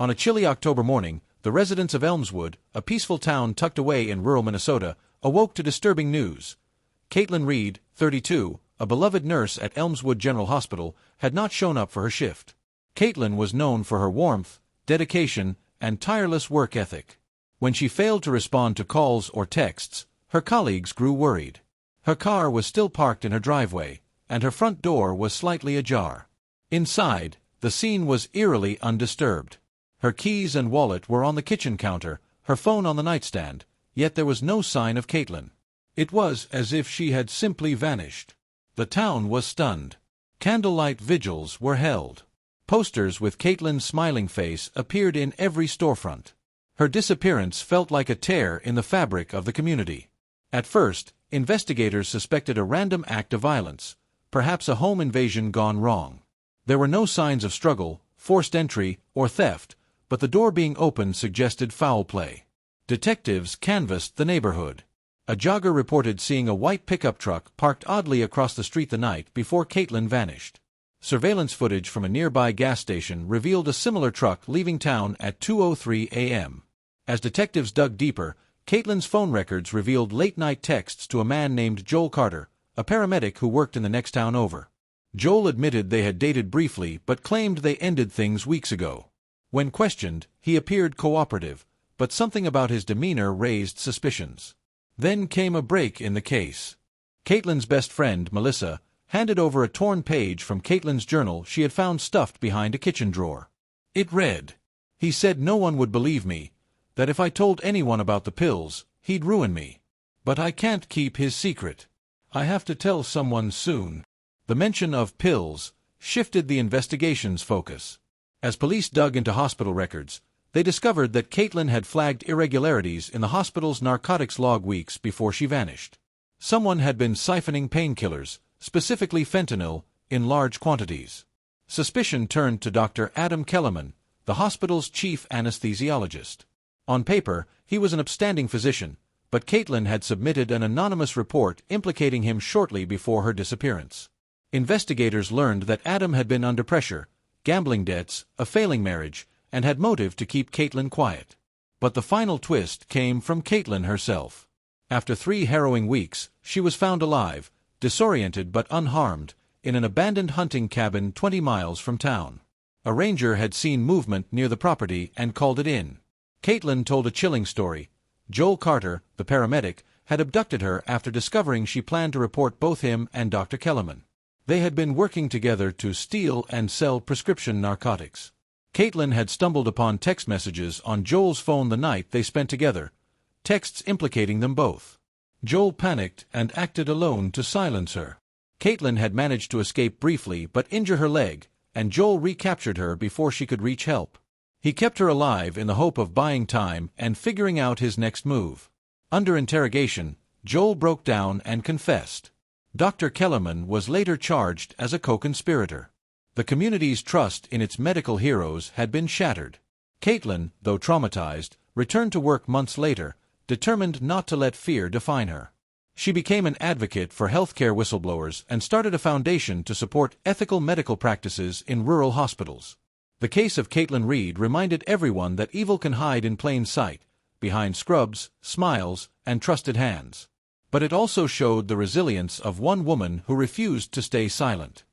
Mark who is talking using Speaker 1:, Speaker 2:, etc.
Speaker 1: On a chilly October morning, the residents of Elmswood, a peaceful town tucked away in rural Minnesota, awoke to disturbing news. Caitlin Reed, 32, a beloved nurse at Elmswood General Hospital, had not shown up for her shift. Caitlin was known for her warmth, dedication, and tireless work ethic. When she failed to respond to calls or texts, her colleagues grew worried. Her car was still parked in her driveway, and her front door was slightly ajar. Inside, the scene was eerily undisturbed. Her keys and wallet were on the kitchen counter, her phone on the nightstand, yet there was no sign of Caitlin. It was as if she had simply vanished. The town was stunned. Candlelight vigils were held. Posters with Caitlin's smiling face appeared in every storefront. Her disappearance felt like a tear in the fabric of the community. At first, investigators suspected a random act of violence, perhaps a home invasion gone wrong. There were no signs of struggle, forced entry, or theft, but the door being opened suggested foul play. Detectives canvassed the neighborhood. A jogger reported seeing a white pickup truck parked oddly across the street the night before Caitlin vanished. Surveillance footage from a nearby gas station revealed a similar truck leaving town at 2:03 a.m. As detectives dug deeper, Caitlin's phone records revealed late-night texts to a man named Joel Carter, a paramedic who worked in the next town over. Joel admitted they had dated briefly but claimed they ended things weeks ago. When questioned, he appeared cooperative, but something about his demeanor raised suspicions. Then came a break in the case. Caitlin's best friend, Melissa, handed over a torn page from Caitlin's journal she had found stuffed behind a kitchen drawer. It read, "He said no one would believe me, that if I told anyone about the pills, he'd ruin me. But I can't keep his secret. I have to tell someone soon." The mention of pills shifted the investigation's focus. As police dug into hospital records, they discovered that Caitlin had flagged irregularities in the hospital's narcotics log weeks before she vanished. Someone had been siphoning painkillers, specifically fentanyl, in large quantities. Suspicion turned to Dr. Adam Kellerman, the hospital's chief anesthesiologist. On paper, he was an upstanding physician, but Caitlin had submitted an anonymous report implicating him shortly before her disappearance. Investigators learned that Adam had been under pressure, gambling debts, a failing marriage, and had motive to keep Caitlin quiet. But the final twist came from Caitlin herself. After 3 harrowing weeks, she was found alive, disoriented but unharmed, in an abandoned hunting cabin 20 miles from town. A ranger had seen movement near the property and called it in. Caitlin told a chilling story. Joel Carter, the paramedic, had abducted her after discovering she planned to report both him and Dr. Kellerman. They had been working together to steal and sell prescription narcotics. Caitlin had stumbled upon text messages on Joel's phone the night they spent together, texts implicating them both. Joel panicked and acted alone to silence her. Caitlin had managed to escape briefly but injure her leg, and Joel recaptured her before she could reach help. He kept her alive in the hope of buying time and figuring out his next move. Under interrogation, Joel broke down and confessed. Dr. Kellerman was later charged as a co-conspirator. The community's trust in its medical heroes had been shattered. Caitlin, though traumatized, returned to work months later, determined not to let fear define her. She became an advocate for healthcare whistleblowers and started a foundation to support ethical medical practices in rural hospitals. The case of Caitlin Reed reminded everyone that evil can hide in plain sight, behind scrubs, smiles, and trusted hands. But it also showed the resilience of one woman who refused to stay silent.